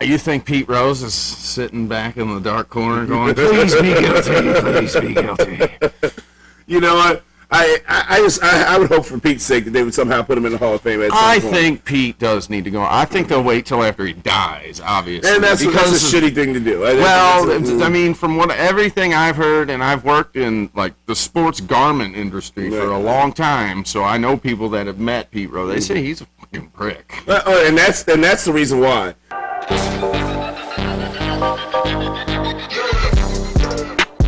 You think Pete Rose is sitting back in the dark corner going, please be guilty, please be guilty? You know what? I would hope for Pete's sake that they would somehow put him in the Hall of Fame at some point. I think Pete does need to go. I think they'll wait till after he dies, obviously. And that's a shitty thing to do. I mean, from everything I've heard, and I've worked in like the sports garment industry for a long time, so I know people that have met Pete Rose. They say he's a fucking prick. And that's the reason why.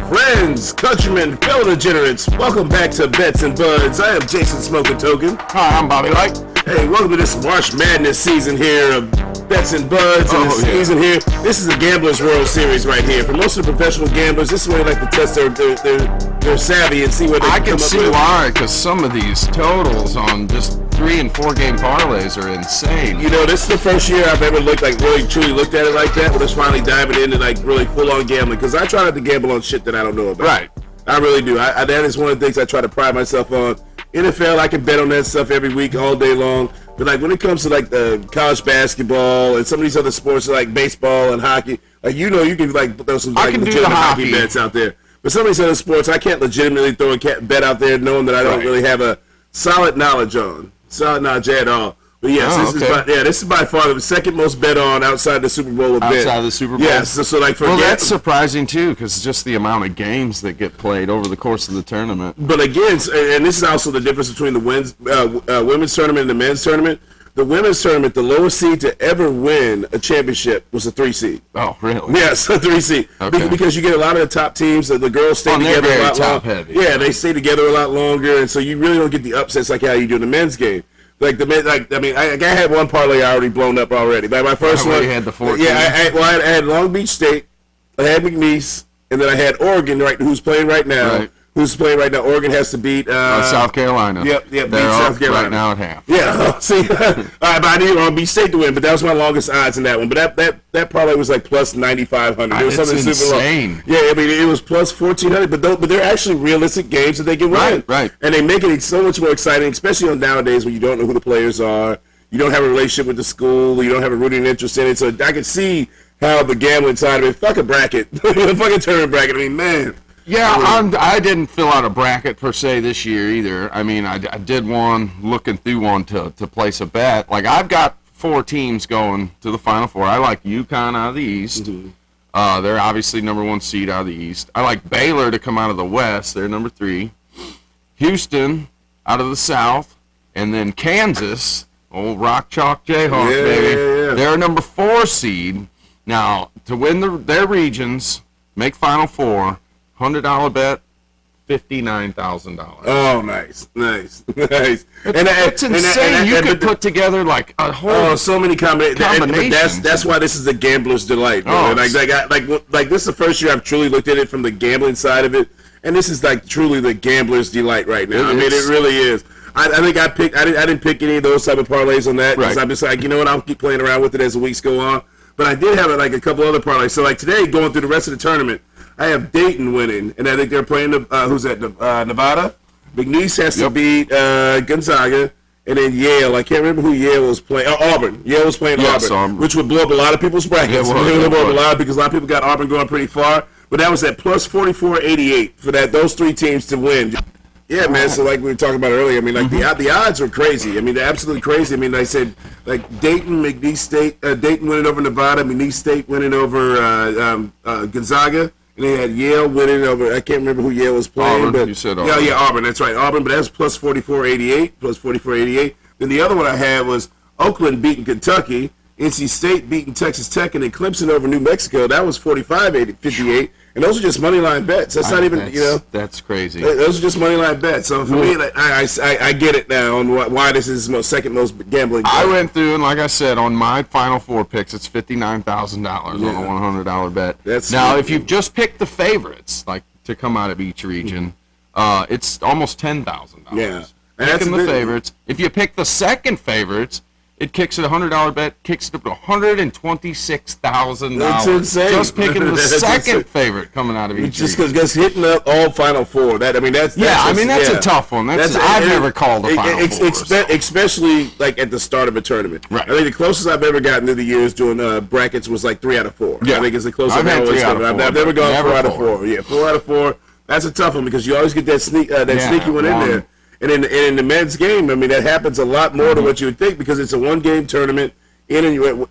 Friends, countrymen, fellow degenerates, welcome back to Bets and Buds. I am Jason Smoking Token. Hi, I'm Bobby Light. Hey, welcome to this March Madness season here of Bets and Buds. And season here, this is the Gamblers World Series right here. For most of the professional gamblers, this is where they like to test their savvy and see what they can come up with. I can see why, because some of these totals on just 3 and 4 game parlays are insane. You know, this is the first year I've ever really truly looked at it like that, but it's finally diving into like really full on gambling, because I try not to gamble on shit that I don't know about. Right. I really do. That is one of the things I try to pride myself on. NFL, I can bet on that stuff every week, all day long. But like when it comes to like the college basketball and some of these other sports like baseball and hockey, like you can like throw some like legitimate hockey bets out there. But some of these other sports, I can't legitimately throw a bet out there knowing that I don't really have a solid knowledge at all. But yes, this is by far the second most bet on outside the Super Bowl event. Outside of the Super Bowl? Yes. So like that's surprising too, because just the amount of games that get played over the course of the tournament. But again, and this is also the difference between the women's tournament and the men's tournament. The women's tournament, the lowest seed to ever win a championship was a 3 seed. Oh, really? Yes, a 3 seed. Okay. Because you get a lot of the top teams, the girls stay together a lot longer. Yeah, they stay together a lot longer, and so you really don't get the upsets like how you do in the men's game. Like the men, I had one parlay already blown up already. Like my first one, you had the 14. Yeah, I had Long Beach State, I had McNeese, and then I had Oregon, right? Who's playing right now? Right. Who's playing right now? Oregon has to beat South Carolina. Yep, they're beat South Carolina right now at half. Yeah, see, but I needed Long Beach State to win, but that was my longest odds in that one. But that parlay was like plus 9,500. It was something super low. Yeah, I mean it was plus 1,400, but they're actually realistic games that they can win. Right. And they make it so much more exciting, especially on nowadays when you don't know who the players are, you don't have a relationship with the school, you don't have a rooting interest in it. So I can see how the gambling side of it. Fuck a bracket, fucking tournament bracket. I mean, man. Yeah, I didn't fill out a bracket per se this year either. I mean, I did one, looking through one to place a bet. Like, I've got 4 teams going to the Final Four. I like UConn out of the East. Mm-hmm. They're obviously number 1 seed out of the East. I like Baylor to come out of the West. They're number 3. Houston out of the South. And then Kansas, old Rock Chalk Jayhawks, baby. Yeah. They're number 4 seed. Now, to win their regions, make Final Four, $100 bet, $59,000. Oh, nice. It's insane. You could put together like a whole so many combinations. That's why this is the gambler's delight. Like this is the first year I've truly looked at it from the gambling side of it, and this is like truly the gambler's delight right now. It really is. I think I didn't pick any of those type of parlays on that because I'm just like, you know what, I'll keep playing around with it as the weeks go on. But I did have like a couple other parlays. So like today, going through the rest of the tournament, I have Dayton winning, and I think they're playing who's that? Nevada. McNeese has to beat Gonzaga, and then Yale. I can't remember who Yale was playing. Auburn. Yale was playing Auburn, which would blow up a lot of people's brackets. It would blow up a lot because a lot of people got Auburn going pretty far. But that was at plus 44.88 for those 3 teams to win. Yeah, man. So like we were talking about earlier, I mean, like the odds are crazy. I mean, they're absolutely crazy. I mean, I said like Dayton, McNeese State, Dayton winning over Nevada, McNeese State winning over Gonzaga. And they had Yale winning over, I can't remember who Yale was playing. Auburn, but you said Auburn. Yeah, Auburn, that's right, Auburn, but that's plus 44.88. Then the other one I had was Oakland beating Kentucky, NC State beating Texas Tech, and then Clemson over New Mexico. That was 45.58. And those are just money line bets. That's not even, That's crazy. Those are just money line bets. So for me, I get it now on why this is the second most gambling bet. I went through, and like I said, on my Final Four picks, it's $59,000 on a $100 bet. Now, if you just pick the favorites, like to come out of each region, it's almost $10,000. Yeah. Picking the favorites. If you pick the second favorites, It kicks it $100 bet, kicks it up to $126,000. That's insane. Just picking the second favorite coming out of each. Just because hitting up all Final Four. That's a tough one. I've never called a Final Four. Especially like at the start of a tournament. Right. I think the closest I've ever gotten through the years doing brackets was like 3 out of 4. Yeah. I think it's the closest I've always had 3 out of 4. I've never gone 4 out of 4. Yeah, 4 out of 4. That's a tough one because you always get that sneaky one in there. And in the men's game, I mean, that happens a lot more than what you would think because it's a one-game tournament. In and you win.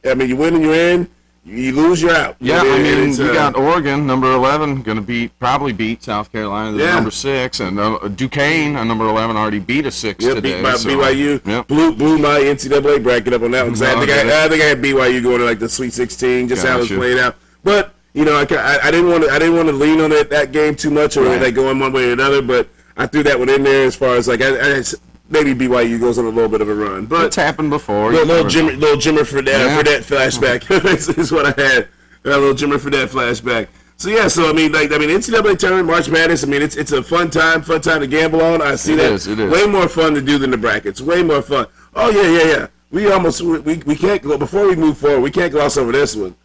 I mean, you win and you're in. You lose, you're out. Yeah, I mean, you got Oregon, number 11, going to probably beat South Carolina, number 6, and Duquesne, number 11, already beat a 6 today. Beat by BYU. Yep. Blew my NCAA bracket up on that one because I think I had BYU going to like the Sweet 16, just how it was played out. But you know, I didn't want to lean on that game too much or like going one way or another, but I threw that one in there as far as like maybe BYU goes on a little bit of a run, but it's happened before. Little Jimmer for that flashback is what I had. A little Jimmer for that flashback. So yeah, NCAA tournament, March Madness. I mean, it's a fun time to gamble on. I see that. It is way more fun to do than the brackets. Way more fun. Oh yeah. We can't go before we move forward. We can't gloss over this one.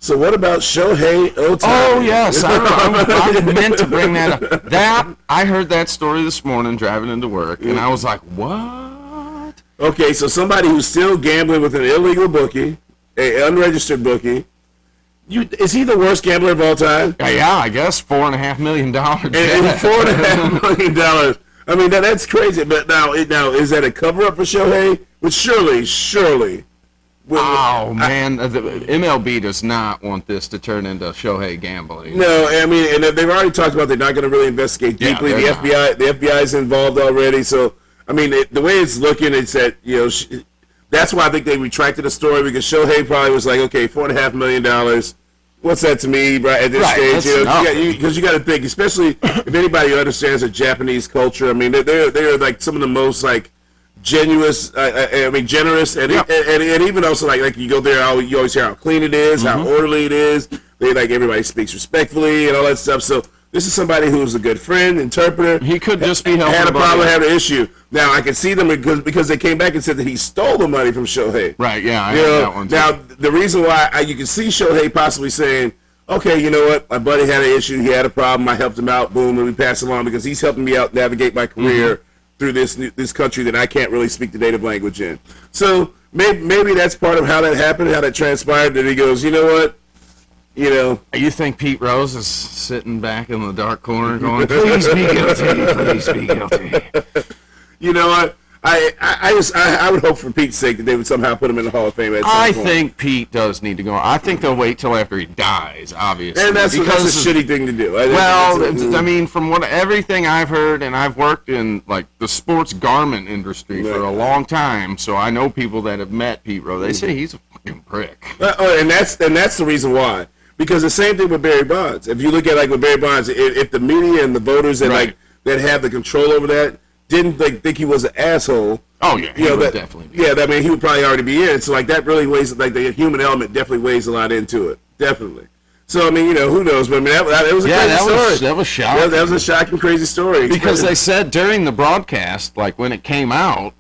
So what about Shohei Ohtani? Oh, yes. I meant to bring that up. I heard that story this morning driving into work, and I was like, what? Okay, so somebody who's still gambling with an illegal bookie, an unregistered bookie, is he the worst gambler of all time? Yeah, I guess $4.5 million. And $4.5 million. I mean, that's crazy. But now is that a cover-up for Shohei? But surely. Man, the MLB does not want this to turn into Shohei gambling. No, I mean, and they've already talked about they're not going to really investigate deeply. The FBI is involved already. So, I mean, the way it's looking, it's that that's why I think they retracted the story because Shohei probably was like, okay, $4.5 million. What's that to me right at this stage? Because you got to think, especially if anybody understands the Japanese culture. I mean, they're like some of the most like generous, and even also like you go there, you always hear how clean it is, how orderly it is. They like everybody speaks respectfully and all that stuff. So this is somebody who's a good friend, interpreter. He could just be helping. Had a problem, had an issue. Now I can see them because they came back and said that he stole the money from Shohei. Right? Yeah, I heard that one too. Now the reason why you can see Shohei possibly saying, okay, you know what, my buddy had an issue, he had a problem, I helped him out, boom, and we pass it along because he's helping me out navigate my career. Through this country that I can't really speak the native language in. So maybe that's part of how that happened, how that transpired, that he goes, you know what? You think Pete Rose is sitting back in the dark corner going, please be guilty, please be guilty. You know what? I would hope for Pete's sake that they would somehow put him in the Hall of Fame at some point. I think Pete does need to go. I think they'll wait till after he dies, obviously. And that's a shitty thing to do. I mean, from everything I've heard, and I've worked in like the sports garment industry for a long time, so I know people that have met Pete Rose. They say he's a fucking prick. And that's the reason why. Because the same thing with Barry Bonds. If you look at like with Barry Bonds, if the media and the voters that that have the control over that didn't think he was an asshole. Oh yeah, he would definitely be. Yeah, I mean he would probably already be in. So like that really weighs, like the human element definitely weighs a lot into it. Definitely. So I mean, who knows? But I mean that was a crazy story. That was shocking. That was a shocking, crazy story. Because they said during the broadcast, like when it came out,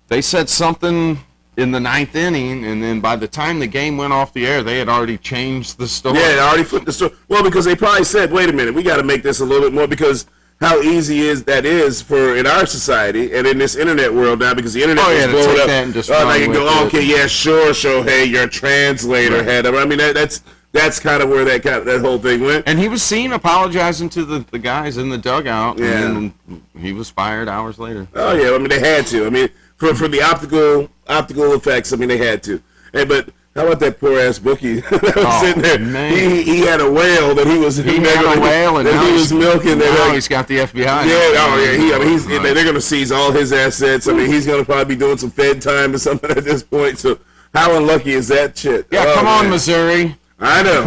they said something in the 9th inning, and then by the time the game went off the air, they had already changed the story. Yeah, they already flipped the story. Well, because they probably said, wait a minute, we got to make this a little bit more because how easy that is for in our society and in this internet world now because the internet is blowing up. And just they can go, okay, yeah, sure, Shohei, your translator had him. I mean, that's kind of where that whole thing went. And he was seen apologizing to the guys in the dugout, and he was fired hours later. Oh yeah, I mean they had to. I mean for the optical effects, I mean they had to. But how about that poor ass bookie that was sitting there? Man. He had a whale that he was and now he was milking. Now he's got the FBI. They're going to seize all his assets. I mean, he's going to probably be doing some Fed time or something at this point. So how unlucky is that shit? Yeah, come on, Missouri. I know.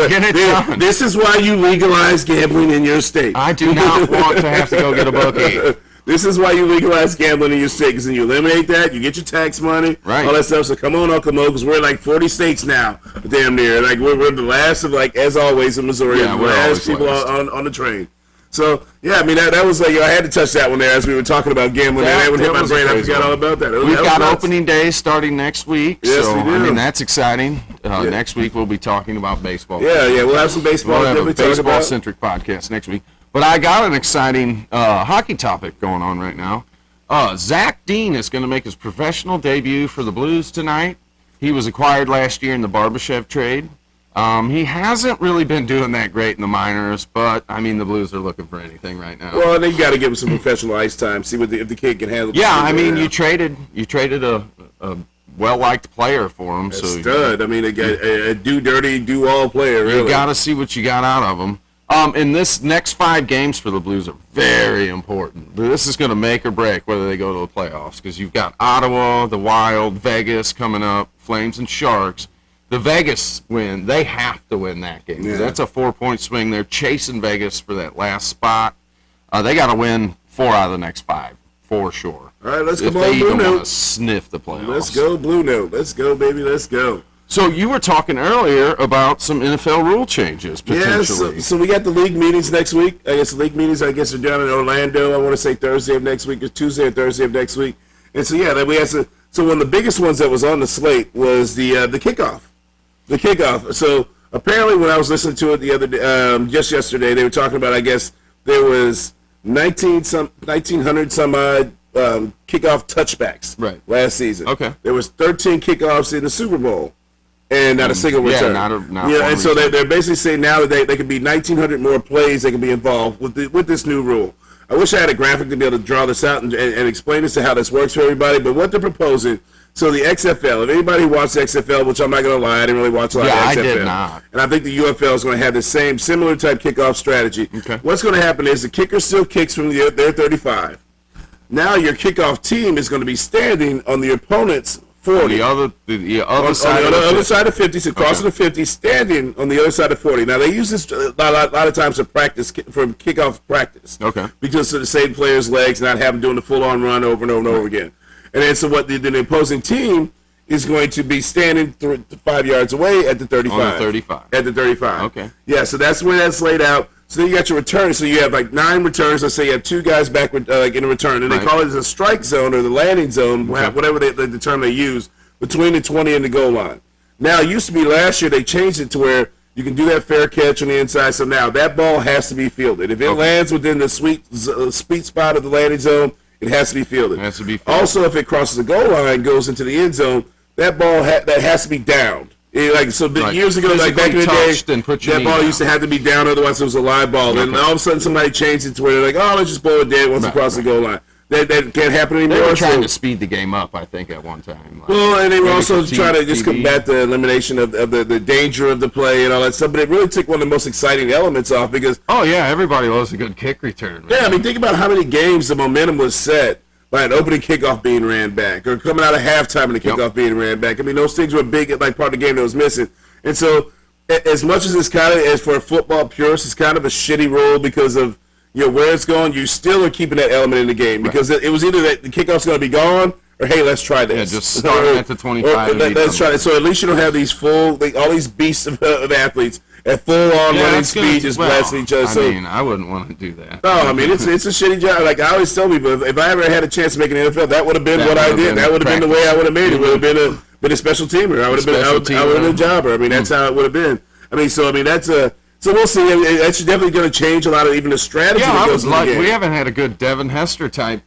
Get it done. This is why you legalize gambling in your state. I do not want to have to go get a bookie. This is why you legalize gambling in your state, because then you eliminate that, you get your tax money, all that stuff. So come on, Uncle Mo, because we're in like 40 states now, damn near. Like we're the last of, like, as always in Missouri, the last people on the train. So, yeah, I mean, that was like, I had to touch that one there as we were talking about gambling. That one hit my brain. I forgot all about that. We've got opening day starting next week. Yes, so, we do. I mean, that's exciting. Next week we'll be talking about baseball. Yeah, we'll have some baseball. We'll have a baseball-centric podcast next week. But I got an exciting hockey topic going on right now. Zach Dean is going to make his professional debut for the Blues tonight. He was acquired last year in the Barbashev trade. He hasn't really been doing that great in the minors, but I mean the Blues are looking for anything right now. Well, then you got to give him some professional ice time. See if the kid can handle. Yeah, I mean you traded a well-liked player for him. So stud. I mean a do dirty, do all player. Really. You got to see what you got out of him. And this next 5 games for the Blues are very important. This is going to make or break whether they go to the playoffs because you've got Ottawa, the Wild, Vegas coming up, Flames and Sharks. The Vegas win, they have to win that game. Yeah. That's a 4-point swing. They're chasing Vegas for that last spot. They got to win 4 out of the next 5 for sure. All right, let's go. If they even want to sniff the playoffs. Let's go Blue Note. Let's go, baby. Let's go. So you were talking earlier about some NFL rule changes potentially. Yeah, so we got the league meetings next week. I guess the league meetings, are down in Orlando. I want to say Thursday of next week or Tuesday or Thursday of next week. And so then we had so one of the biggest ones that was on the slate was the kickoff. The kickoff. So apparently, when I was listening to it the other day, just yesterday, they were talking about. I guess there was 1,900 some odd kickoff touchbacks last season. Okay. There was 13 kickoffs in the Super Bowl. And not a single return. And so they're basically saying now that they could be 1,900 more plays that can be involved with this new rule. I wish I had a graphic to be able to draw this out and explain this to how this works for everybody. But what they're proposing, so the XFL, if anybody watched the XFL, which I'm not going to lie, I didn't really watch a lot of XFL. I did not. And I think the UFL is going to have the similar type kickoff strategy. Okay. What's going to happen is the kicker still kicks from their 35. Now your kickoff team is going to be standing on the opponent's 40. The other side of 50, so crossing the 50, standing on the other side of 40. Now, they use this a lot of times for practice, for kickoff practice. Okay. Because of the same player's legs, not having doing the full-on run over and over and over again. And then so what the opposing team is going to be standing 5 yards away at the 35. On the 35. At the 35. Okay. Yeah, so that's where that's laid out. So then you got your returns. So you have like 9 returns. Let's say you have 2 guys back in a return, and they call it a strike zone or the landing zone, whatever the term they use, between the 20 and the goal line. Now, it used to be last year they changed it to where you can do that fair catch on the inside. So now that ball has to be fielded. If it lands within the sweet spot of the landing zone, it has to be fielded. It has to be fielded. Also, if it crosses the goal line, goes into the end zone, that ball that has to be downed. Years ago, like back in the day, that ball used to have to be down, otherwise it was a live ball. And all of a sudden, somebody changed it to where they're like, "Oh, let's just blow it dead once it crosses the goal line." That can't happen anymore. They were trying to speed the game up, I think, at one time. And they were also trying to just combat the elimination of the danger of the play and all that stuff. But it really took one of the most exciting elements off because everybody loves a good kick return. Man. Yeah, I mean, think about how many games the momentum was set by an opening kickoff being ran back, or coming out of halftime and the kickoff being ran back. I mean, those things were big, like part of the game that was missing. And so, as much as it's kind of, as for a football purist, it's kind of a shitty rule because of where it's going. You still are keeping that element in the game because it was either that the kickoff's going to be gone, or hey, let's try this. Yeah, just start at the 25. Let's try it. So at least you don't have these all these beasts of athletes at full-on running speed just blasting each other. I wouldn't want to do that. No, I mean, it's a shitty job. Like I always tell people, if I ever had a chance to make an NFL, that would have been what I did. That would have been the way I would have made it. Would have been a special teamer. I would have been a jobber. I mean, that's how it would have been. I mean, that's a. So we'll see. That's definitely going to change a lot of even the strategy. Yeah, I was like, we haven't had a good Devin Hester type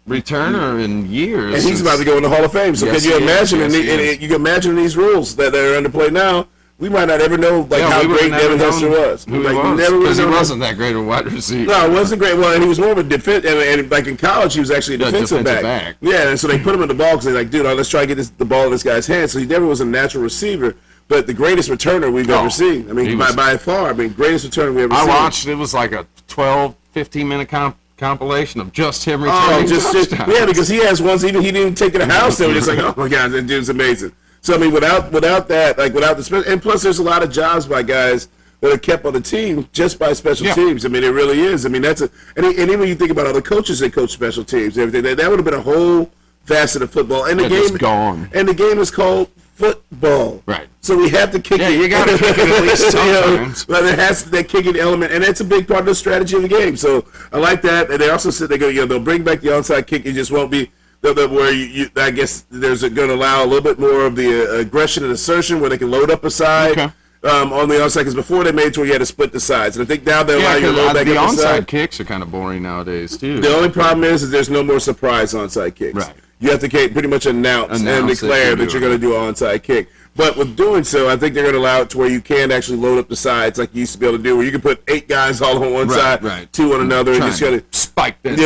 returner in years, and he's about to go in the Hall of Fame. So can you imagine? You can imagine these rules that are under play now. We might not ever know how great Devin Hester was. Because he wasn't that great a wide receiver. No, it wasn't great. Well, and he was more of a defense. And like in college, he was actually a defensive back. Yeah, and so they put him in the ball because they're like, dude, let's try to get the ball in this guy's hands. So he never was a natural receiver, but the greatest returner we've ever seen. I mean, by far, greatest returner we've ever seen. I watched. It was like a 12, 15-minute compilation of just him returning touchdowns. Yeah, because he has ones even he didn't take it to the house. They were just like, oh my god, that dude's amazing. So I mean, without that, without the and plus, there's a lot of jobs by guys that are kept on the team just by special teams. I mean, it really is. I mean, and even when you think about other coaches that coach special teams, everything that would have been a whole facet of football. And the game gone. And the game is called football. Right. So we have to kick it. Yeah, you got to kick it at least sometimes. But there has that kicking element, and that's a big part of the strategy of the game. So I like that. And they also said they'll bring back the onside kick. It just won't be where I guess there's going to allow a little bit more of the aggression and assertion where they can load up a side. Okay. On the onside, because before they made it to where you had to split the sides, and I think now they allow you to load back the up the side. onside kicks are kind of boring nowadays too. The only problem is there's no more surprise onside kicks. Right. You have to pretty much announce and declare that you're going to do an onside kick. But with doing so, I think they're going to allow it to where you can actually load up the sides like you used to be able to do, where you can put 8 guys all on one side, 2 on another, and just kind of spike that.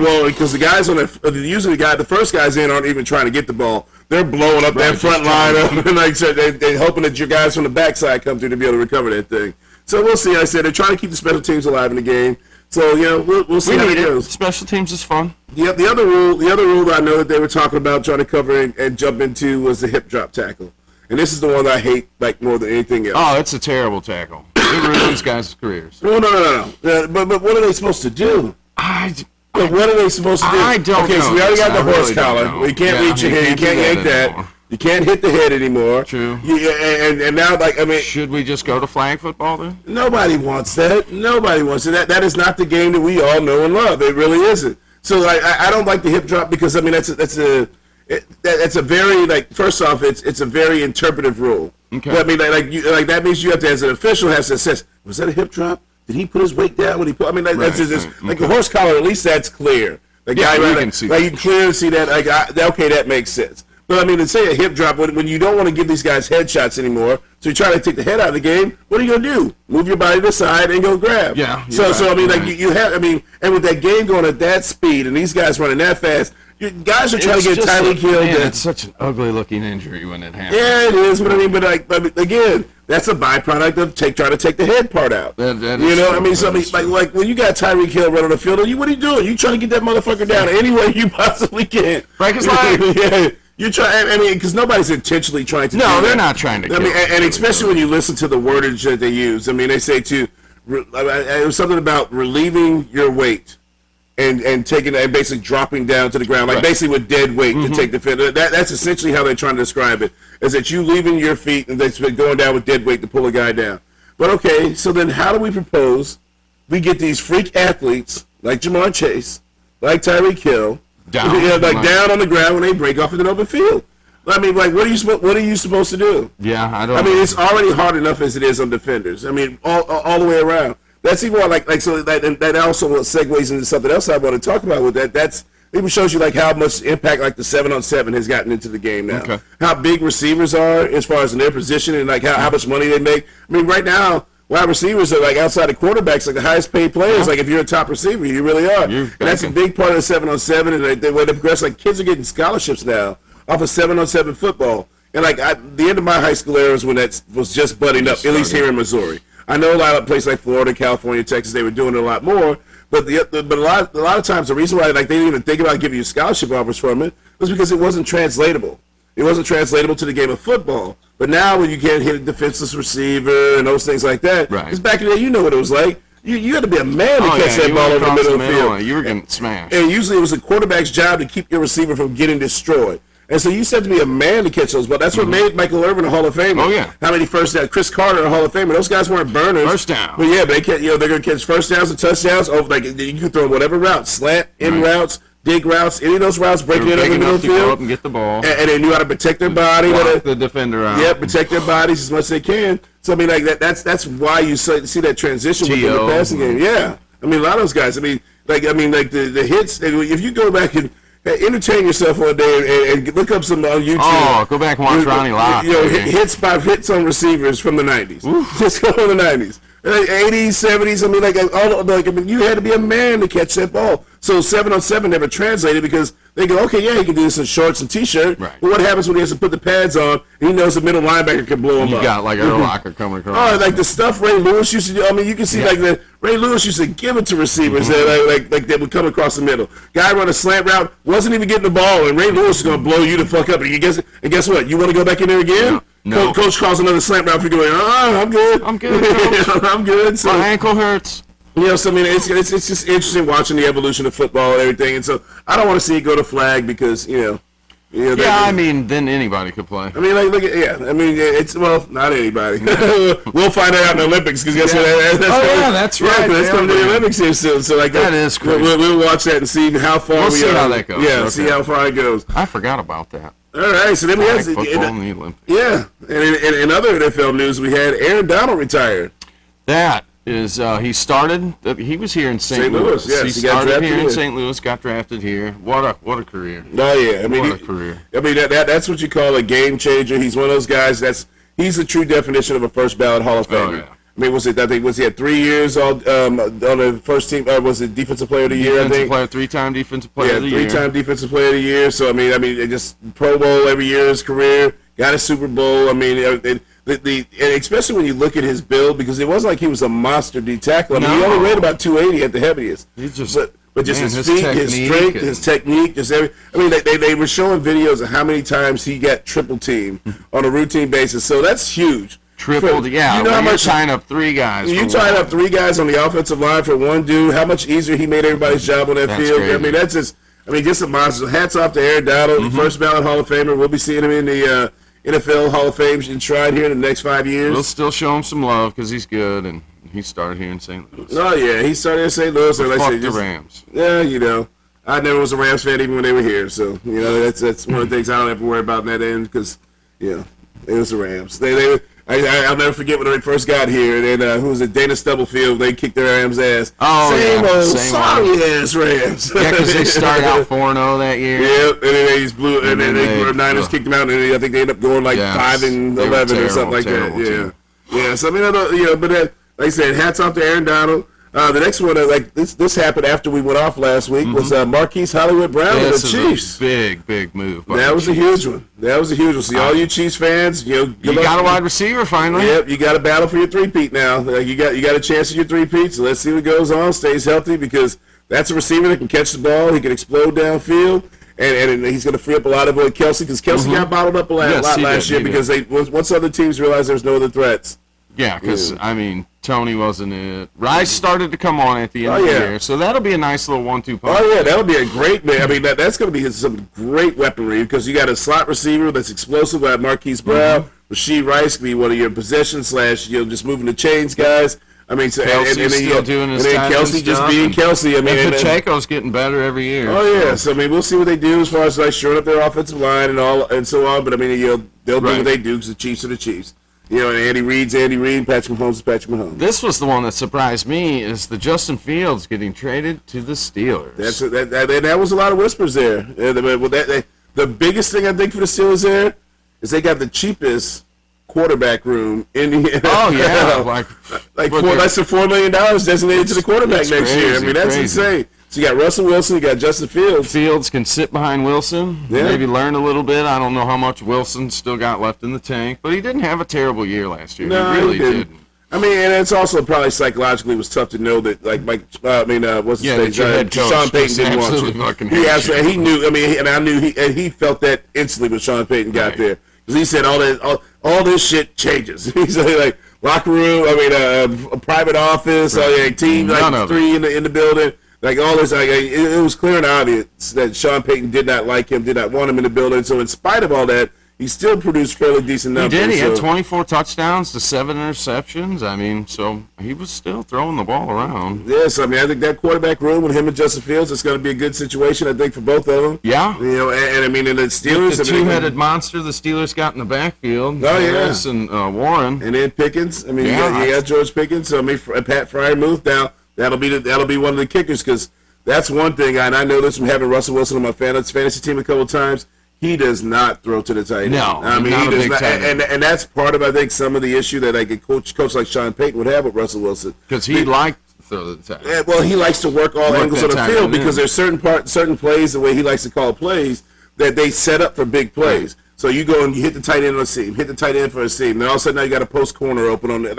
Well, because the guys usually the first guys in aren't even trying to get the ball. They're blowing up that front line up, and like I said, they're hoping that your guys from the backside come through to be able to recover that thing. So we'll see. Like I said, they're trying to keep the special teams alive in the game. So we'll see how it goes. Special teams is fun. The other rule that I know that they were talking about trying to cover and jump into was the hip drop tackle, and this is the one that I hate like more than anything else. Oh, it's a terrible tackle. It ruins guys' careers. No. But what are they supposed to do? What are they supposed to do? I don't know. Okay, so we already got the horse collar. Know. You can't reach your head. You can't yank that. You can't hit the head anymore. True. And now, should we just go to flag football then? Nobody wants that. Nobody wants it. That is not the game that we all know and love. It really isn't. So I don't like the hip drop because that's a very first off it's a very interpretive rule. Okay. But, that means you have to, as an official, has to assess, was that a hip drop? Did he put his weight down when he put? That's just like a horse collar. At least that's clear. You can see. You can clearly see that. Okay, that makes sense. But to say a hip drop when you don't want to give these guys headshots anymore, so you try to take the head out of the game. What are you gonna do? Move your body to the side and go grab. Yeah. So you have. And with that game going at that speed and these guys running that fast. You guys are trying to get Tyreek Hill. It's such an ugly-looking injury when it happens. Yeah, it is. But again, that's a byproduct of trying to take the head part out. That is like when you got Tyreek Hill running the field, what are you doing? You trying to get that motherfucker down any way you possibly can. Break his leg. Yeah. You try. Because nobody's intentionally trying to. No, they're not trying to. And especially when you listen to the wordage that they use. They say it was something about relieving your weight. And taking and basically dropping down to the ground, basically with dead weight to take the fit. That's essentially how they're trying to describe it, is that you leaving your feet and that's going down with dead weight to pull a guy down. But okay, so then how do we propose we get these freak athletes like Jamar Chase, like Tyreek Hill, down on the ground when they break off in the open field? What are you supposed to do? Yeah, I don't. It's already hard enough as it is on defenders. All the way around. That's even more that also segues into something else I want to talk about with that. That's even shows you how much impact the 7-on-7 has gotten into the game now. Okay. How big receivers are as far as in their position and how much money they make. Right now wide receivers are outside of quarterbacks the highest paid players. If you're a top receiver, you really are. And that's a big part of the 7-on-7. And the way they progress, kids are getting scholarships now off of 7-on-7 football. And the end of my high school era was when that was just budding up, at least here in Missouri. I know a lot of places like Florida, California, Texas, they were doing it a lot more. But a lot of times the reason why they didn't even think about giving you scholarship offers from it was because it wasn't translatable. It wasn't translatable to the game of football. But now when you can't hit a defenseless receiver and those things like that, because back in the day, you know what it was like. You had to be a man to catch that ball over the middle of the field. You were getting smashed. And usually it was the quarterback's job to keep your receiver from getting destroyed. And so you used to have to be a man to catch those balls. That's what made Michael Irvin a Hall of Famer. Oh, yeah. How many first downs? Chris Carter a Hall of Famer. Those guys weren't burners. First down. But they're going to catch first downs and touchdowns. You can throw whatever route, slant, in routes, dig routes, any of those routes, breaking it over the middle of the field. Go up and get the ball. And they knew how to protect their body. Block the defender out. Yeah, protect their bodies as much as they can. So, that's why you see that transition within the passing game. Yeah. A lot of those guys. The hits, if you go back and entertain yourself one day and look up some on YouTube. Oh, go back and watch Ronnie Lott. Hits on receivers from the 90s. Just go from the 90s. 80s, 70s, you had to be a man to catch that ball. So 7-on-7 never translated because they go, okay, yeah, he can do this in shorts and T-shirt. Right. But what happens when he has to put the pads on and he knows the middle linebacker can blow him up? You got Earl Locker coming across. Oh, the stuff Ray Lewis used to do. You can see Ray Lewis used to give it to receivers that would come across the middle. Guy run a slant route, wasn't even getting the ball, and Ray Lewis is going to blow you the fuck up. And guess what? You want to go back in there again? No. Coach calls another slant route for going, I'm good. I'm good, Coach. I'm good. So, my ankle hurts. It's just interesting watching the evolution of football and everything. And so I don't want to see it go to flag because, I mean, then anybody could play. I mean, look at I mean, it's not anybody. We'll find out in the Olympics because guess what? That's right. Yeah, that's coming to the Olympics here soon. So that is crazy. We'll watch that and see how far we'll see how that goes. Yeah, see how far it goes. I forgot about that. All right, so then we had football in the Olympics. Yeah, and in other NFL news, we had Aaron Donald retired. That is, he started. He was here in St. Louis. Yes, he started here in St. Louis. Got drafted here. What a career! Oh yeah, I mean, what a career! I mean that's what you call a game changer. He's one of those guys he's the true definition of a first ballot Hall of Famer. Oh, yeah. I mean, was he had 3 years on the first team? Was it Defensive Player of the Year? I think. Three-time Defensive Player of the Year. Yeah, three-time Defensive Player of the Year. So I mean, just Pro Bowl every year of his career. Got a Super Bowl. I mean, and especially when you look at his build, because it wasn't like he was a monster D tackle. I mean, he only weighed about 280 at the heaviest. He's just, but just his feet, his strength, his technique, just every. I mean, they were showing videos of how many times he got triple teamed on a routine basis. So that's huge. Tripled, yeah. You know how much tying up 3 guys. You tied up 3 guys on the offensive line for one dude. How much easier he made everybody's job on that field. Crazy. I mean, that's just. I mean, just a monster. Hats off to Aaron Donald, first ballot Hall of Famer. We'll be seeing him in the NFL Hall of Fame enshrined here in the next 5 years. We'll still show him some love because he's good, and he started here in St. Louis. Oh yeah, he started in St. Louis. And fuck the Rams. Yeah, you know, I never was a Rams fan even when they were here. So you know, that's one of the things I don't have to worry about in that end because it was the Rams. I'll never forget when they first got here. And then who was it? Dana Stubblefield. They kicked their Rams' ass. Oh, same old sorry ass Rams. Yeah, because they started out 4-0 that year. Yep, and then they just blew, and then the Niners kicked them out, and I think they ended up going like 5-11 or something like that. Yeah. So I mean, but like I said, hats off to Aaron Donald. The next one, this happened after we went off last week, was Marquise Hollywood Brown of the Chiefs. Big move. That was a huge one. See, all you Chiefs fans, you got a wide receiver finally. Yep, you got a battle for your three-peat now. You got a chance at your three-peat, so let's see what goes on. Stays healthy because that's a receiver that can catch the ball. He can explode downfield. And he's going to free up a lot of Kelsey because Kelsey got bottled up a lot last year because once other teams realized there's no other threats. Yeah, because, I mean, Tony wasn't it. Rice started to come on at the end of the year, so that'll be a nice little 1-2 punch. Oh, yeah, that'll be a great man. I mean, that's going to be some great weaponry because you got a slot receiver that's explosive like Marquise Brown. Rasheed Rice can be one of your possession / just moving the chains guys. I mean, so Kelsey's still doing his and then Kelsey just being Kelsey. I mean, and Pacheco's getting better every year. Oh yeah, so I mean, we'll see what they do as far as shoring up their offensive line and so on. But I mean, they'll do what they do because the Chiefs are the Chiefs. And Andy Reid's Andy Reid, Patrick Mahomes is Patrick Mahomes. This was the one that surprised me is the Justin Fields getting traded to the Steelers. That was a lot of whispers there. The biggest thing I think for the Steelers there is they got the cheapest quarterback room in the NFL. Oh yeah, like less than $4 million designated to the quarterback next year. I mean, that's insane. So you got Russell Wilson, you got Justin Fields. Fields can sit behind Wilson, maybe learn a little bit. I don't know how much Wilson still got left in the tank, but he didn't have a terrible year last year. No, he really didn't. I mean, and it's also probably psychologically was tough to know that, what's his name? Sean Payton didn't want you. He knew. I mean, he felt that instantly when Sean Payton got there because he said all this shit changes. He's like locker room. I mean, a private office. Team three in the building. Like all this, it was clear and obvious that Sean Payton did not like him, did not want him in the building. So in spite of all that, he still produced fairly decent numbers. He did. He had 24 touchdowns to 7 interceptions. I mean, so he was still throwing the ball around. Yes, I mean, I think that quarterback room with him and Justin Fields is going to be a good situation, I think, for both of them. Yeah. And I mean, in the Steelers. The two-headed monster the Steelers got in the backfield. Oh, Harris and Warren. And then Pickens. I mean, you got George Pickens. So, I mean, Pat Freiermuth now. That'll be one of the kickers because that's one thing, and I know this from having Russell Wilson on my fantasy team a couple of times. He does not throw to the tight end. No, I mean he does not, and that's part of I think some of the issue that a coach like Sean Payton would have with Russell Wilson because he liked to throw to the tight end. Well, he likes to work all angles of the field because there's certain plays the way he likes to call plays that they set up for big plays. Right. So you go and you hit the tight end on a seam, hit the tight end for a seam. Then all of a sudden now you got a post corner open on it.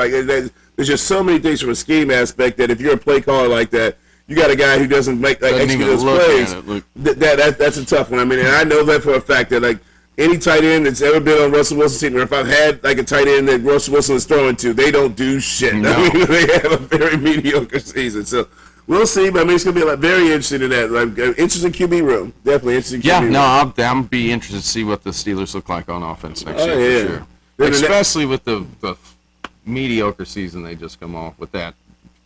There's just so many things from a scheme aspect that if you're a play caller like that, you got a guy who doesn't make execute those plays. That's a tough one. I mean, and I know that for a fact that any tight end that's ever been on Russell Wilson's team, or if I've had a tight end that Russell Wilson is throwing to, they don't do shit. No. I mean, they have a very mediocre season. So we'll see. But I mean, it's gonna be very interesting in that. Like, interesting QB room, definitely interesting. QB room. I'm be interested to see what the Steelers look like on offense next year for sure. Especially with the mediocre season they just come off with that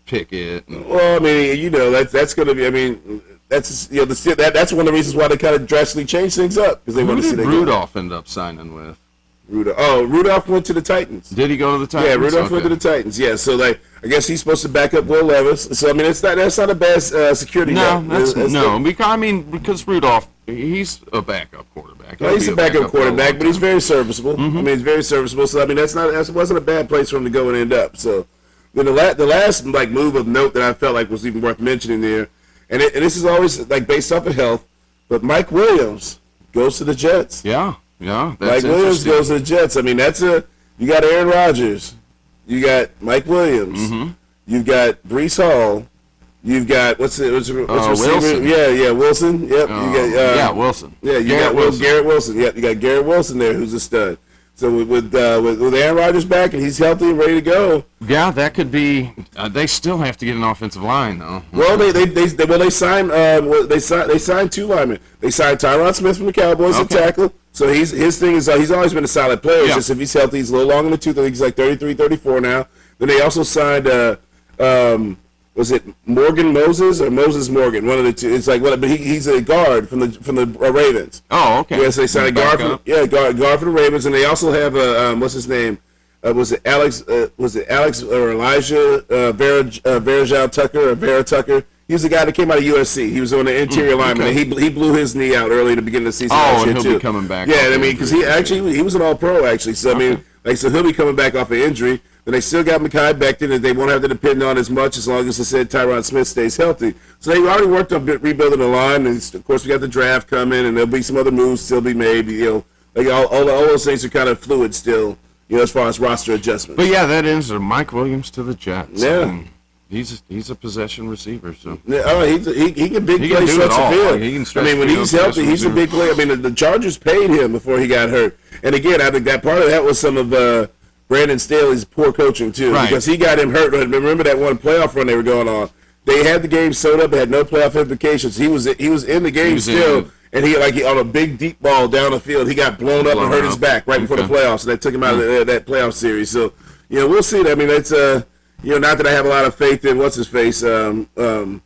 Pickett. Well, I mean, that's going to be. I mean, that's that's one of the reasons why they kind of drastically changed things up because they want to see. Rudolph end up signing with? Rudolph went to the Titans. Did he go to the Titans? Yeah, Rudolph went to the Titans. Yeah, so like I guess he's supposed to back up Will Levis. So I mean, that's not a bad security. Because Rudolph, he's a backup quarterback. He's a backup quarterback, but he's very serviceable. Mm-hmm. I mean, he's very serviceable. So I mean, that wasn't a bad place for him to go and end up. So then the last like move of note that I felt like was even worth mentioning there, and this is always like based off of health, but Mike Williams goes to the Jets. Yeah. Mike Williams goes to the Jets. I mean, you got Aaron Rodgers, you got Mike Williams, mm-hmm. you've got Breece Hall, you've got what's receiver? Wilson. Yeah, Wilson. Yep. Wilson. Yeah, you got Garrett Wilson. Yep, you got Garrett Wilson there, who's a stud. So with Aaron Rodgers back and he's healthy and ready to go. Yeah, that could be. They still have to get an offensive line though. Well, they signed two linemen. They signed Tyron Smith from the Cowboys at tackle. So his thing is he's always been a solid player. It's just if he's healthy, he's a little long in the tooth. I think he's like 33, 34 now. Then they also signed was it Morgan Moses or Moses Morgan? One of the two. It's like but he's a guard from the Ravens. Oh, okay. Yes, they signed a guard for the Ravens, and they also have what's his name? Was it Alex? Was it Alex or Elijah Vera Tucker or Vera Tucker? He was the guy that came out of USC. He was on the interior lineman, and he blew his knee out early in the beginning of the season. Oh, and he'll be coming back. Yeah, I mean, because he was an All-Pro actually. So I mean, so he'll be coming back off an injury. Then they still got Mekhi Becton, and they won't have to depend on as much as long as they said Tyron Smith stays healthy. So they've already worked on rebuilding the line, and of course we got the draft coming, and there'll be some other moves still be made. Like all those things are kind of fluid still. As far as roster adjustments. But yeah, that ends Mike Williams to the Jets. Yeah. I mean, he's a possession receiver, so he can big play stretch the field. I mean, when he's healthy, he's a big player. I mean, the Chargers paid him before he got hurt, and again, I think that part of that was some of Brandon Staley's poor coaching too, because he got him hurt. Remember that one playoff run they were going on? They had the game sewed up, it had no playoff implications. He was in the game still. And he on a big deep ball down the field, he got blown up and hurt his back right before the playoffs, and that took him out of that playoff series. So, we'll see. I mean, it's not that I have a lot of faith in what's his face. What's the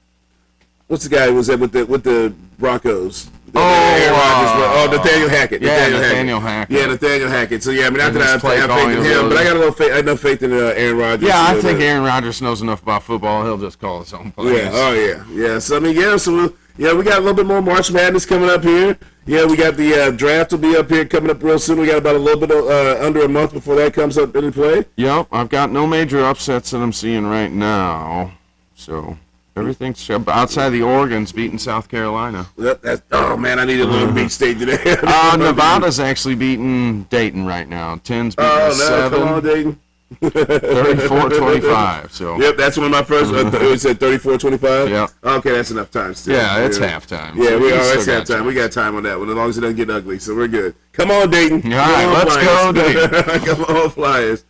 guy who was there with the Broncos? Nathaniel Hackett. Nathaniel Hackett. Yeah, Nathaniel Hackett. So yeah, I mean, not that I have faith in him, but I got enough faith in Aaron Rodgers. Yeah, I think Aaron Rodgers knows enough about football. He'll just call his own plays. Yeah. So I mean, we got a little bit more March Madness coming up here. Yeah, we got the draft will be up here coming up real soon. We got about a little bit under a month before that comes up into play. Yep, I've got no major upsets that I'm seeing right now. So everything's outside the Oregon's beating South Carolina. Yep, I need a little Beach State today. Nevada's actually beating Dayton right now. 10's beating 7. Come on, Dayton. 34-25. So. Yep, that's one of my first. We said 34-25. Yeah. Okay, that's enough time still. Yeah, it's halftime. Yeah, it's halftime. We got time on that one, as long as it doesn't get ugly. So we're good. Come on, Dayton. All right, let's go, Dayton. Come on, Flyers.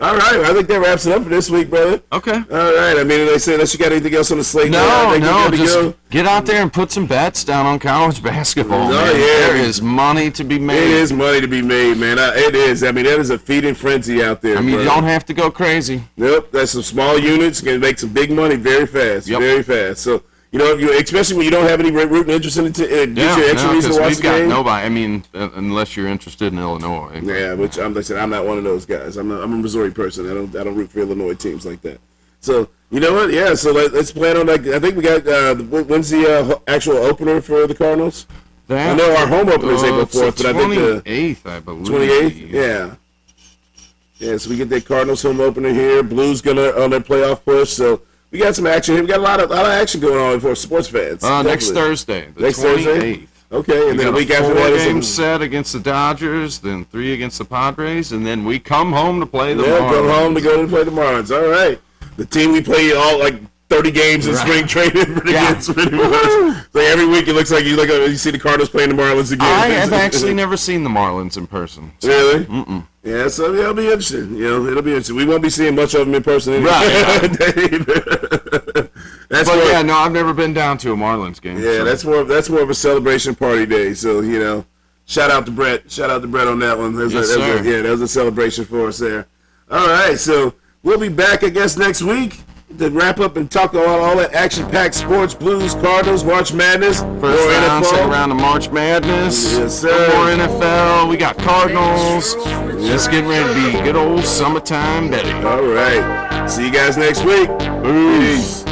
All right, I think that wraps it up for this week, brother. Okay. All right. I mean, they say unless you got anything else on the slate. No, just get out there and put some bets down on college basketball. Man. There is money to be made. It is money to be made, man. It is. I mean, that is a feeding frenzy out there. I mean, you don't have to go crazy. Nope. That's some small units can make some big money very fast. Yep. Very fast. So. Especially when you don't have any root interest in it, get your extra reason to watch the game. Nobody. I mean, unless you're interested in Illinois. Yeah, which I'm not one of those guys. I'm a Missouri person. I don't root for Illinois teams like that. So you know what? Yeah. So let's plan on that. I think we got when's the actual opener for the Cardinals? I know our home opener is April 4th, but I think the 28th, I believe. 28th. Yeah. Yeah. So we get the Cardinals home opener here. Blues on their playoff push. So. We got some action here. We got a lot of action going on for sports fans. Next Thursday, the 28th. Okay, and then a week after that is 4 game set against the Dodgers, then 3 against the Padres, and then we come home to play the Marlins. Come home to go to play the Marlins. All right. The team we play all 30 games in spring training against pretty much. So every week it looks like you see the Cardinals playing the Marlins again. I have actually never seen the Marlins in person. So. Really? Mm-mm. Yeah, so it'll be interesting. It'll be interesting. We won't be seeing much of them in person anyway. Right. That's but yeah, no, I've never been down to a Marlins game. Yeah, so. that's more of a celebration party day. So shout out to Brett. Shout out to Brett on that one. That was a celebration for us there. All right, so we'll be back, I guess, next week to wrap up and talk about all that action-packed sports, Blues, Cardinals, March Madness, first round, second round of March Madness. Yes, sir. More NFL. We got Cardinals. Just getting ready to be good old summertime betting. All right. See you guys next week. Peace.